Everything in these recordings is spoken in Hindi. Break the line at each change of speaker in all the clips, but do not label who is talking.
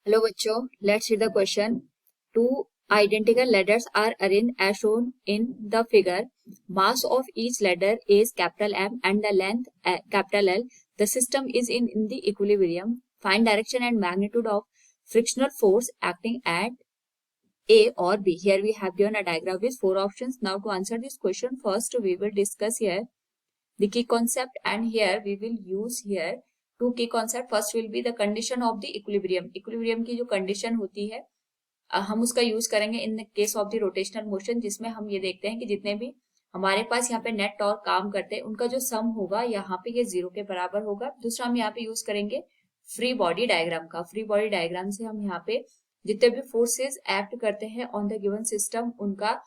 Hello बच्चों, let's read the question. Two identical ladders are arranged as shown in the figure. Mass of each ladder is capital M and the length capital L. The system is in the equilibrium. Find direction and magnitude of frictional force acting at A or B. Here we have given a diagram with four options. Now to answer this question, first we will discuss here the key concept, and here we will use here two key concept. First will be the condition of the equilibrium. Equilibrium की जो कंडीशन होती है हम उसका यूज करेंगे in case of the rotational motion, जिसमें हम ये देखते हैं कि जितने भी हमारे पास यहाँ पे नेट टॉर्क काम करते हैं उनका जो सम होगा यहाँ पे ये जीरो के बराबर होगा. दूसरा हम यहाँ पे यूज करेंगे फ्री बॉडी डायग्राम का. फ्री बॉडी डायग्राम से हम यहाँ पे जितने भी फोर्सेस एक्ट करते हैं ऑन द गिवन सिस्टम उनका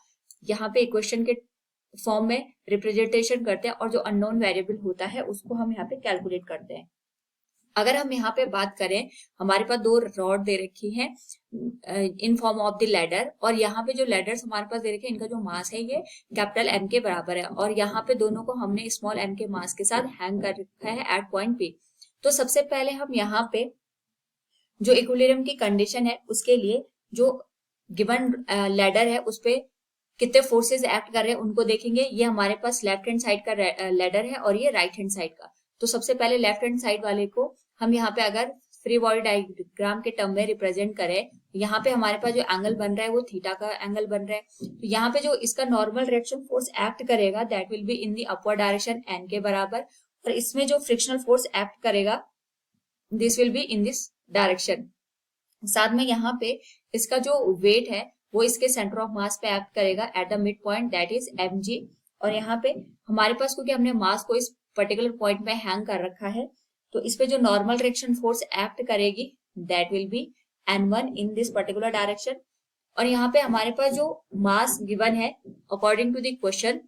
यहाँ पे इक्वेशन के फॉर्म में रिप्रेजेंटेशन करते हैं और जो अननोन वेरिएबल होता है उसको हम यहाँ पे कैलकुलेट करते हैं. अगर हम यहाँ पे बात करें, हमारे पास दो रॉड दे रखी हैं in form of the ladder, और यहाँ पे जो लैडर्स हमारे पास दे रखे हैं इनका जो मास है ये कैपिटल एम के बराबर है, और यहाँ पे दोनों को हमने स्मॉल एम के मास के साथ हैंग कर रखा है एट पॉइंट पी. तो सबसे पहले हम यहाँ पे जो इक्विलिब्रियम की कंडीशन है उसके लिए जो गिवन लैडर है उस पे कितने फोर्सेस एक्ट कर रहे हैं उनको देखेंगे. ये हमारे पास लेफ्ट हैंड साइड का लैडर है और ये राइट हैंड साइड का. तो सबसे पहले लेफ्ट हैंड साइड वाले को हम यहाँ पे अगर फ्री बॉडी डायग्राम के टर्म में रिप्रेजेंट करें, यहाँ पे हमारे पास जो एंगल बन रहा है वो थीटा का एंगल बन रहा है. तो यहाँ पे जो इसका नॉर्मल रिएक्शन फोर्स एक्ट करेगा that will be in the upward direction N के बराबर, और इसमें जो फ्रिक्शनल फोर्स एक्ट करेगा this will be in this direction. साथ में यहाँ पे इसका जो वेट है वो इसके सेंटर ऑफ मास पे एक्ट करेगा at the mid point that is m g. और यहाँ पे हमारे पास क्योंकि हमने मास को इस पर्टिकुलर पॉइंट पे हैंग कर रखा है तो इस पे जो नॉर्मल रिएक्शन फोर्स एक्ट करेगी that will B n1 in this particular direction. और यहाँ पे हमारे पास जो मास गिवन है अकॉर्डिंग टू द क्वेश्चन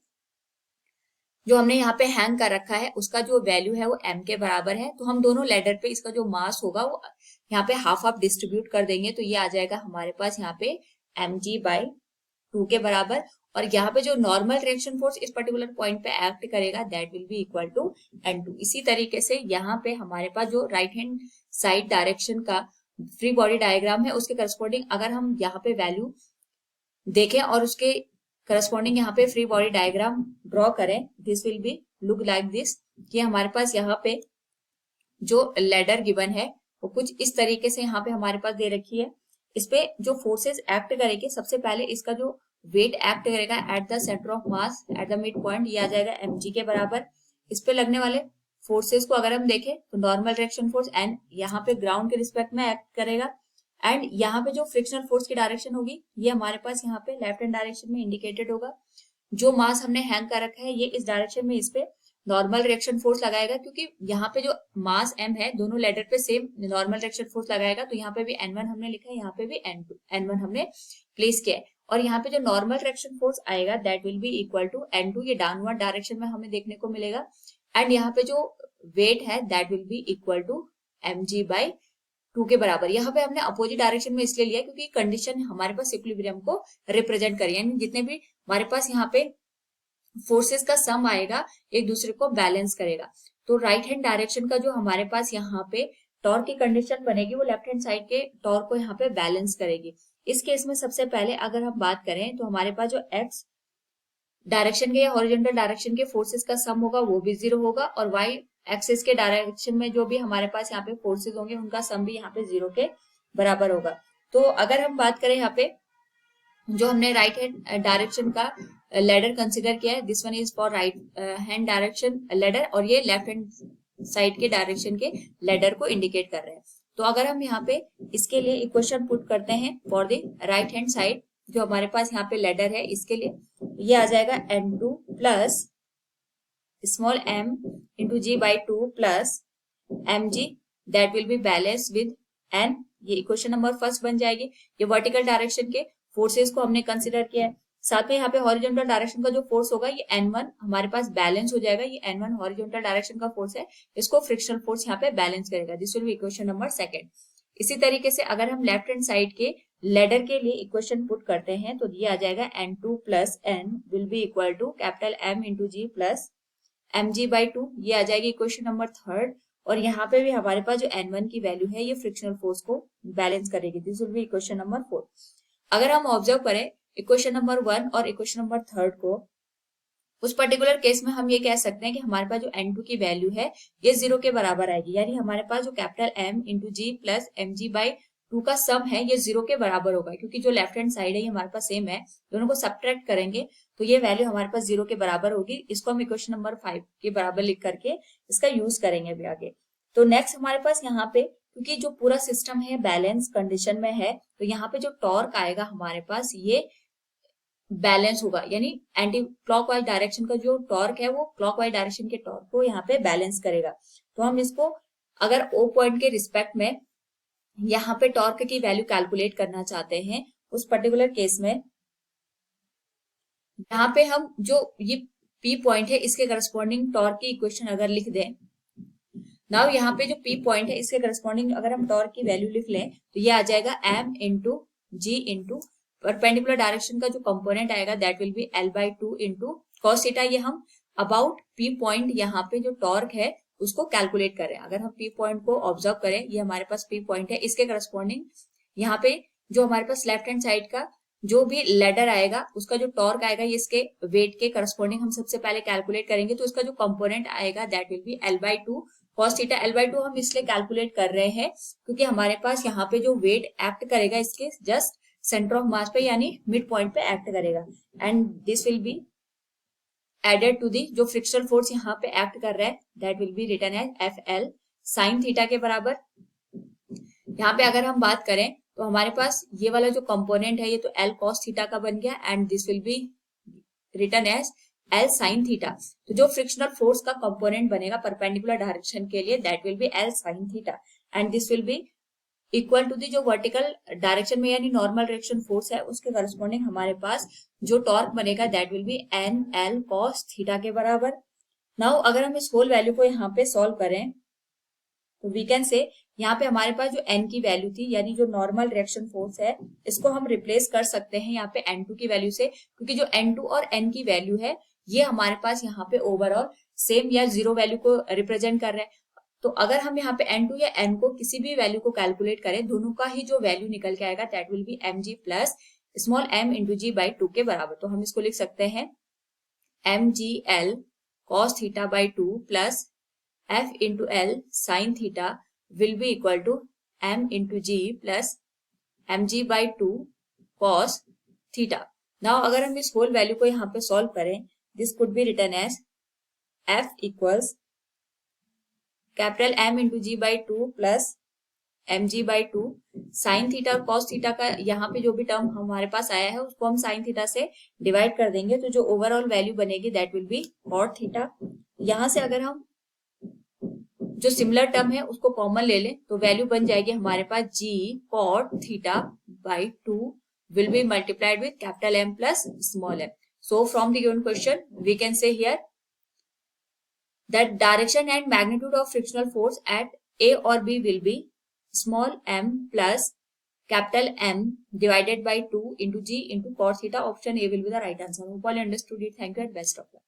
जो हमने यहाँ पे हैंग कर रखा है उसका जो वैल्यू है वो m के बराबर है. तो हम दोनों लेडर पे इसका जो मास होगा वो यहाँ पे हाफ हाफ डिस्ट्रीब्यूट कर देंगे, तो ये आ जाएगा हमारे पास यहाँ पे mg/2 के बराबर. और यहाँ पे जो नॉर्मल रिएक्शन फोर्स इस पर्टिकुलर पॉइंट पे एक्ट करेगा that will be equal to n2. इसी तरीके से यहाँ पे हमारे पास जो राइट हैंड साइड डायरेक्शन का फ्री बॉडी डायग्राम है उसके करस्पॉन्डिंग अगर हम यहाँ पे वैल्यू देखें और उसके करस्पॉन्डिंग यहाँ पे फ्री बॉडी डायग्राम ड्रॉ करें, this will B look like this. कि हमारे पास यहाँ पे जो लेडर गिवन है वो कुछ इस तरीके से यहाँ पे हमारे पास दे रखी है. इस पे जो फोर्सेस एक्ट करेंगे सबसे पहले इसका जो वेट एक्ट करेगा at the centre of mass at the mid point, ये आ जाएगा mg के बराबर. इस पे लगने वाले फोर्सेस को अगर हम देखें तो नॉर्मल रिएक्शन फोर्स n यहाँ पे ग्राउंड के रिस्पेक्ट में एक्ट करेगा, एंड यहाँ पे जो फ्रिक्शनल फोर्स की डायरेक्शन होगी ये हमारे पास यहाँ पे लेफ्ट हैंड डायरेक्शन में इंडिकेटेड होगा. जो मास हमने हैंग कर रखा है ये इस डायरेक्शन में इस पे नॉर्मल रिएक्शन फोर्स लगाएगा, क्योंकि यहाँ पे जो मास m है दोनों लेडर पे सेम नॉर्मल रिएक्शन फोर्स लगाएगा. तो यहाँ पे भी n1 हमने लिखा है, यहाँ पे भी n1 हमने प्लेस किया है. और यहाँ पे जो नॉर्मल रिएक्शन फोर्स आएगा that will be equal to n2, ये डाउनवर्ड डायरेक्शन में हमें देखने को मिलेगा. एंड यहाँ पे जो वेट है that will be equal to mg/2 के बराबर. यहाँ पे हमने अपोजिट डायरेक्शन में इसलिए लिया क्योंकि कंडीशन हमारे पास इक्विलिब्रियम को रिप्रेजेंट करी, यानी जितने भी हमारे पास यहाँ पे फोर्सेस का सम आएगा एक दूसरे को बैलेंस करेगा. तो राइट हैंड डायरेक्शन का जो हमारे पास यहाँ पे टॉर्क की कंडीशन बनेगी वो लेफ्ट हैंड साइड के टॉर्क को यहाँ पे बैलेंस करेगी. इस केस में सबसे पहले अगर हम बात करें तो हमारे पास जो एक्स डायरेक्शन के या हॉरिजॉन्टल डायरेक्शन के फोर्सेस का सम होगा वो भी 0 होगा, और वाई एक्सिस के डायरेक्शन में जो भी हमारे पास यहाँ पे फोर्सेस होंगे उनका सम भी यहाँ पे 0 के बराबर होगा. तो अगर हम बात करें यहाँ पे जो हमने राइट हैंड डायरेक्शन का लेडर कंसिडर किया है, this one is for right hand direction ladder, और ये लेफ्ट हैंड साइड के डायरेक्शन के लेडर को इंडिकेट कर रहे हैं. तो अगर हम यहाँ पे इसके लिए इक्वेशन पुट करते हैं for the right hand side जो हमारे पास यहाँ पे लेडर है इसके लिए, ये आ जाएगा n2 plus small m into g/2 plus mg that will be balance with n. ये इक्वेशन नंबर फर्स्ट बन जाएगी. ये वर्टिकल डायरेक्शन के फोर्सेस को हमने कंसिडर किया है. साथ में यहाँ पे हॉरिजॉन्टल डायरेक्शन का जो फोर्स होगा ये n1 हमारे पास बैलेंस हो जाएगा. ये n1 हॉरिजॉन्टल डायरेक्शन का फोर्स है, इसको फ्रिक्शनल फोर्स यहाँ पे बैलेंस करेगा. This will B equation number second. इसी तरीके से अगर हम लेफ्ट हैंड साइड के लेडर के लिए इक्वेशन पुट करते हैं तो ये आ जाएगा n2 plus n will be equal to capital M into g plus mg/2. ये आ जाएगी इक्वेशन नंबर थर्ड. और यहाँ पे भी हमारे पास जो N1 की वैल्यू है ये फ्रिक्शनल फोर्स को बैलेंस करेगी। This will B equation number 4। अगर हम ऑब्जर्व करें इक्वेशन नंबर 1 और इक्वेशन नंबर 3 को, उस पर्टिकुलर केस में हम ये कह सकते हैं कि हमारे पास जो N2 की वैल्यू है ये 0 के बराबर आएगी, यानी हमारे पास जो capital M into g plus mg/2 का सम है ये 0 के बराबर होगा, क्योंकि जो लेफ्ट हैंड साइड है ये हमारे पास सेम है, दोनों को सब्ट्रैक्ट करेंगे तो ये वैल्यू हमारे पास 0 के बराबर होगी। इसको हम इक्वेशन नंबर 5 के बराबर लिख करके इसका यूज करेंगे अभी आगे। तो नेक्स्ट हमारे पास यहाँ पे, क्योंकि जो पूरा सिस्टम है बैलेंस कंडीशन में है, तो यहाँ पे जो टॉर्क आएगा हमारे पास ये बैलेंस होगा, यानी एंटी क्लॉकवाइज डायरेक्शन का जो टॉर्क है वो क्लॉकवाइज डायरेक्शन के टॉर्क को यहाँ पे बैलेंस करेगा। तो हम इसको अगर O पॉइंट के रिस्पेक्ट में यहाँ पे टॉर्क की वैल्यू कैलकुलेट करना चाहते हैं, उस पर्टिकुलर केस में यहाँ पे हम जो ये P पॉइंट है इसके करस्पॉन्डिंग टॉर्क की इक्वेशन अगर लिख दें, नाउ यहाँ पे जो P पॉइंट है इसके करस्पॉन्डिंग अगर हम टॉर्क की वैल्यू लिख लें तो ये आ जाएगा M इंटू जी इंटू परपेंडिकुलर डायरेक्शन का जो कंपोनेंट आएगा that will B L/2 into cos theta. ये हम अबाउट P पॉइंट यहाँ पे जो टॉर्क है उसको कैलकुलेट करें। अगर हम P पॉइंट को ऑब्जर्व करें, ये हमारे पास P पॉइंट है, इसके करस्पॉन्डिंग यहाँ पे जो हमारे पास लेफ्ट हैंड साइड का जो भी लेडर आएगा उसका जो टॉर्क आएगा ये इसके वेट के करस्पॉन्डिंग हम सबसे पहले कैलकुलेट करेंगे। तो इसका जो कंपोनेंट आएगा that will B L/2 cos theta. L/2 हम इसलिए कैलकुलेट कर रहे हैं क्योंकि हमारे पास यहाँ पे जो वेट एक्ट करेगा इसके जस्ट सेंटर ऑफ मास पे यानी मिड पॉइंट पे एक्ट करेगा, and this will be added to the जो फ्रिक्शनल फोर्स यहाँ पे एक्ट कर रहा है that will be written as FL sine theta के बराबर। यहाँ पे अगर हम बात करें तो हमारे पास ये वाला जो कंपोनेंट है ये तो L cos थीटा का बन गया, and this will be written as L sin theta. तो जो फ्रिक्शनल फोर्स का कंपोनेंट बनेगा परपेंडिकुलर डायरेक्शन के लिए that will be L sin theta, and this will be equal to the जो वर्टिकल डायरेक्शन में यानी नॉर्मल डायरेक्शन फोर्स है उसके करस्पॉन्डिंग हमारे पास जो टॉर्क बनेगा that will B NL cos theta के बराबर। नाउ अगर हम इस होल वैल्यू को यहाँ पे सॉल्व करें तो वी कैन से यहाँ पे हमारे पास जो N की वैल्यू थी यानी जो नॉर्मल डायरेक्शन फोर्स है इसको हम रिप्लेस कर सकते हैं यहाँ पे N2 की वैल्यू से, क्योंकि जो N2 और N की वैल्यू है ये हमारे पास यहाँ पे ओवरऑल सेम या 0 वैल्यू को रिप्रेजेंट कर रहे हैं। तो अगर हम यहाँ पे N2 या N को किसी भी वैल्यू को कैलकुलेट करें, दोनों का ही जो वैल्यू निकल के आएगा that will B mg plus small m into g/2 के बराबर। तो हम इसको लिख सकते हैं mgl cos theta by 2 plus f into l sine theta will be equal to m into g plus mg/2 cos theta. Now अगर हम इस होल वैल्यू को यहाँ पे सॉल्व करें, this could be written as f equals capital M into g/2 plus mg/2 sine theta और कॉस थीटा का यहाँ पे जो भी टर्म हमारे पास आया है उसको हम साइन थीटा से डिवाइड कर देंगे, तो जो ओवरऑल वैल्यू बनेगी that will be cot theta. यहाँ से अगर हम जो सिमिलर टर्म है उसको कॉमन ले लें तो वैल्यू बन जाएगी हमारे पास g cot theta by 2 will be multiplied with capital M plus small m। So from the given question we can say here that direction and magnitude of frictional force at A or B will be small m plus capital M divided by 2 into G into cos theta. Option A will be the right answer. Hope all understood it. Thank you and best of luck.